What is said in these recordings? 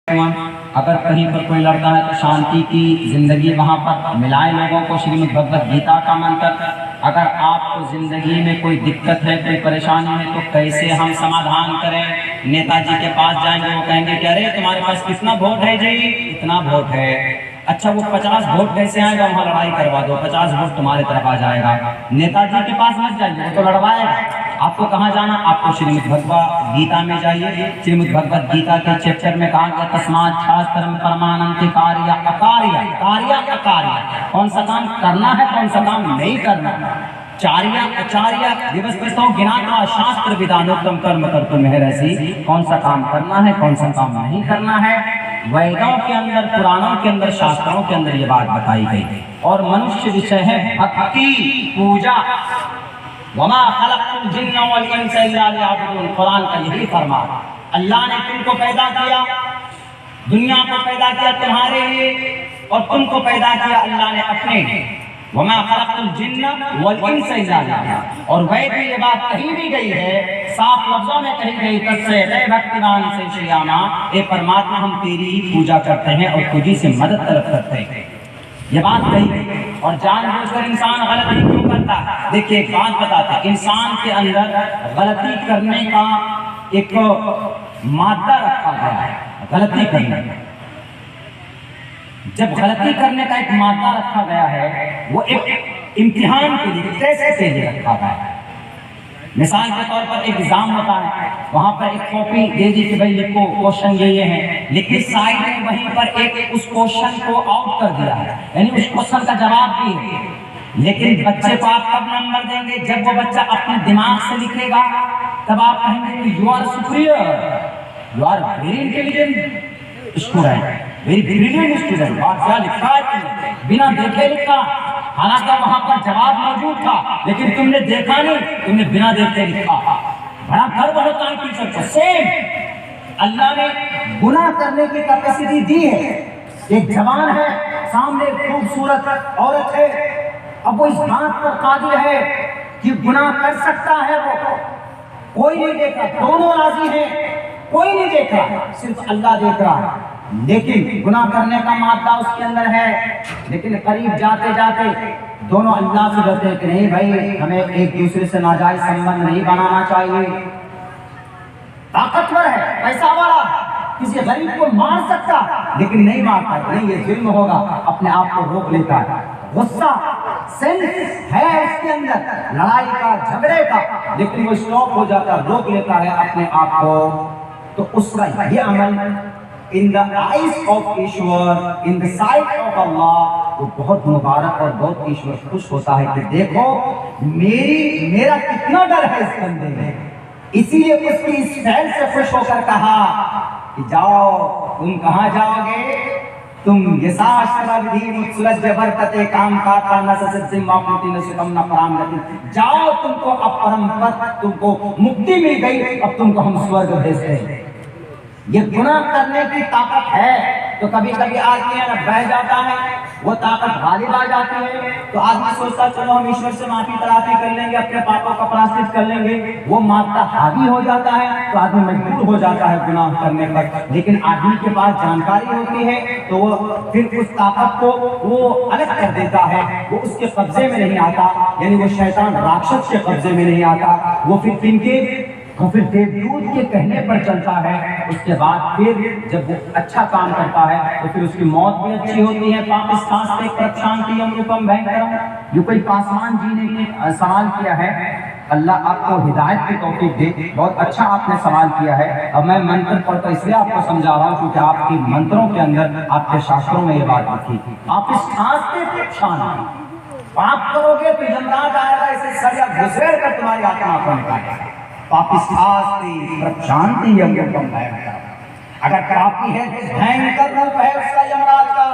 अगर कहीं पर कोई लड़का है तो शांति की जिंदगी वहाँ पर मिलाए लोगों को। श्रीमद् भगवद गीता का मंत्र। अगर आपको जिंदगी में कोई दिक्कत है, कोई परेशानी है, तो कैसे हम समाधान करें। नेताजी के पास जाएंगे, वो कहेंगे कि अरे तुम्हारे पास कितना वोट है जी? इतना वोट है। अच्छा, वो 50 वोट कैसे आएगा? वहाँ लड़ाई करवा दो, 50 वोट तुम्हारे तरफ आ जाएगा। नेताजी के पास मत जाइए, वो तो लड़वाएगा। आपको कहाँ जाना? आपको श्रीमद् भगवद गीता में जाइए। श्रीमद् भगवद गीता के चैप्टर में कहा गया तस्मात् शास्त्रम परमानंति कार्य अकार्य कार्य अकार्य। कौन सा काम करना है, कौन सा काम नहीं करना। चार्य आचार्य दिवस प्रस्तौ ज्ञाता शास्त्र विधानोत्तम कर्म कर्तुम हेरसि। कौन सा काम करना है, कौन सा काम नहीं करना है। वेदों के अंदर, पुराणों के अंदर, शास्त्रों के अंदर ये बात बताई गई। और मनुष्य विषय है भक्ति, पूजा। वमा खलक़तुल जिन्न वल इंसा इल्ला लियअबुदून। कुरान का यही फरमान। अल्लाह ने तुमको पैदा किया, दुनिया को पैदा किया तुम्हारे लिए, और तुमको पैदा किया अल्लाह ने अपने लिए। वमा खलक़तुल जिन्न वल इंसा इल्ला लियअबुदून। और वैद में ये बात कही भी गई है, साफ लफ्जों में कही गई, तस्से भक्तिमान से श्यामा। ए परमात्मा, हम तेरी ही पूजा करते हैं और तुझी से मदद तलब करते हैं। ये बात कही गई। और जानबूझकर इंसान गलती क्यों करता है? देखिए, एक बात बताते हैं, इंसान के अंदर गलती करने का एक मादा रखा गया है। गलती करने का, जब गलती करने का एक मादा रखा गया है, वो एक इम्तिहान के लिए, टेस्ट के लिए रखा गया है। मिसाल के तौर पर एक एग्जाम होता है, वहां पर एक कॉपी दे दी कि भाई लिखो, क्वेश्चन ये हैं, लेकिन साइड में वहीं पर एक उस क्वेश्चन को आउट कर दिया है, यानी उस क्वेश्चन का जवाब भी है। लेकिन बच्चे को आप कब नंबर देंगे? जब वो बच्चा अपने दिमाग से लिखेगा, तब आप कहेंगे कि you are superior, you are very intelligent student, very brilliant student. और क्या लिखा है तुमने? बिना देखे लिखा। हालांकि वहां पर जवाब मौजूद था, लेकिन तुमने देखा नहीं, तुमने बिना देखे लिखा। बड़ा गर्व होता है टीचर को। सेम अल्लाह ने गुनाह करने की कैपेसिटी दी है। एक जवान है, सामने खूबसूरत औरत है, अब वो इस बात पर काबिल है कि गुनाह कर सकता है। वो कोई नहीं देख रहा, दोनों राजी हैं, कोई नहीं देख रहा, सिर्फ अल्लाह देख रहा है। लेकिन गुनाह करने का मादा उसके अंदर है। लेकिन करीब जाते जाते दोनों अल्लाह से डरते हैं कि नहीं भाई, हमें एक दूसरे से नाजायज संबंध नहीं बनाना चाहिए। ताकतवर है, पैसा वाला, किसी गरीब को मार सकता, लेकिन नहीं मारता, नहीं ये जुल्म होगा, अपने आप को रोक लेता है। गुस्सा सेंस है उसके अंदर, लड़ाई का, झगड़े का, लेकिन वो स्टॉप हो जाता, रोक लेता है अपने आप को। तो उसका ये अमल in the eyes of Ishwar, in the sight of Allah, वो बहुत मुबारक और बहुत ईश्वर खुश होता है कि देखो मेरा कितना डर है इस बंदे में। इसीलिए उसकी इस फैल से खुश होकर कहा कि जाओ, तुम कहाँ जाओगे? तुम ये शास्त्र विधि मुत्सुलज बरकते काम काता न ससज्जिम वाकुति न सुकम न पराम गति। जाओ, तुमको अब परम पद, तुमको मुक्ति मिल गई, अब तुमको हम स्वर्ग भेजते हैं। ये गुनाह करने की ताकत है। तो कभी कभी आदमी बह जाता है, वो ताकत गालिब आ जाती है, तो आदमी सोचता चलो हम ईश्वर से माफी तलाफी कर लेंगे, अपने पापों का प्रायश्चित कर लेंगे। वो मादा हावी हो जाता है, तो आदमी मजबूर हो जाता है गुनाह करने पर। लेकिन आदमी के पास जानकारी होती है, तो वो फिर उस ताकत को वो अलग कर देता है, वो उसके कब्जे में नहीं आता, यानी वो शैतान राक्षस के कब्जे में नहीं आता। वो फिर देवदूत के कहने पर चलता है। उसके बाद फिर जब वो अच्छा काम करता है, तो फिर उसकी मौत भी अच्छी होती है। पाकिस्तान से प्रशांति अनुपम भयंकर। ये कोई पासवान जी ने सवाल किया है, अल्लाह आपको हिदायत की तौफीक दे। बहुत अच्छा आपने सवाल किया है। अब मैं मंत्र पढ़ता इसलिए आपको समझा रहा हूँ क्योंकि आपकी मंत्रों के अंदर, आपके शास्त्रों में ये बात लिखी। पाकिस्तान से शांति पाप करोगे तो यमराज आएगा, इसे सजा घुसेड़ कर तुम्हारी आत्मा को निकालेगा। पापिष्ठास्ति शांति अनुपम भयंकर। अगर पापी है तो भयंकर रूप है उसका यमराज का,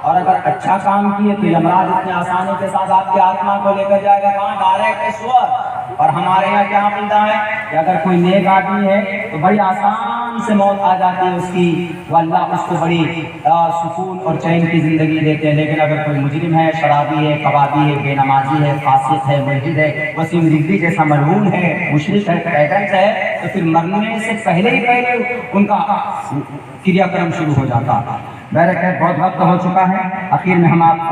और अगर अच्छा काम किए तो यमराज इतने आसानी के साथ आपकी आत्मा को लेकर जाएगा कहाँ? डायरेक्ट स्वर्ग। और हमारे यहाँ क्या मिलता है कि अगर कोई नेक आदमी है तो बड़ी आसान से मौत आ जाती है उसकी, वो अल्लाह उसको बड़ी सुकून और चैन की ज़िंदगी देते हैं। लेकिन अगर कोई मुजरिम है, शराबी है, कबाबी है, बेनमाजी है, फासिक है, मुल्हिद है, वसीम रिजवी जैसा मरहूम है, मुशरिक है, पैगंबर है, तो फिर मरने से पहले ही उनका क्रियाक्रम शुरू हो जाता। बहुत वक्त हो चुका है, आखिर में हम आप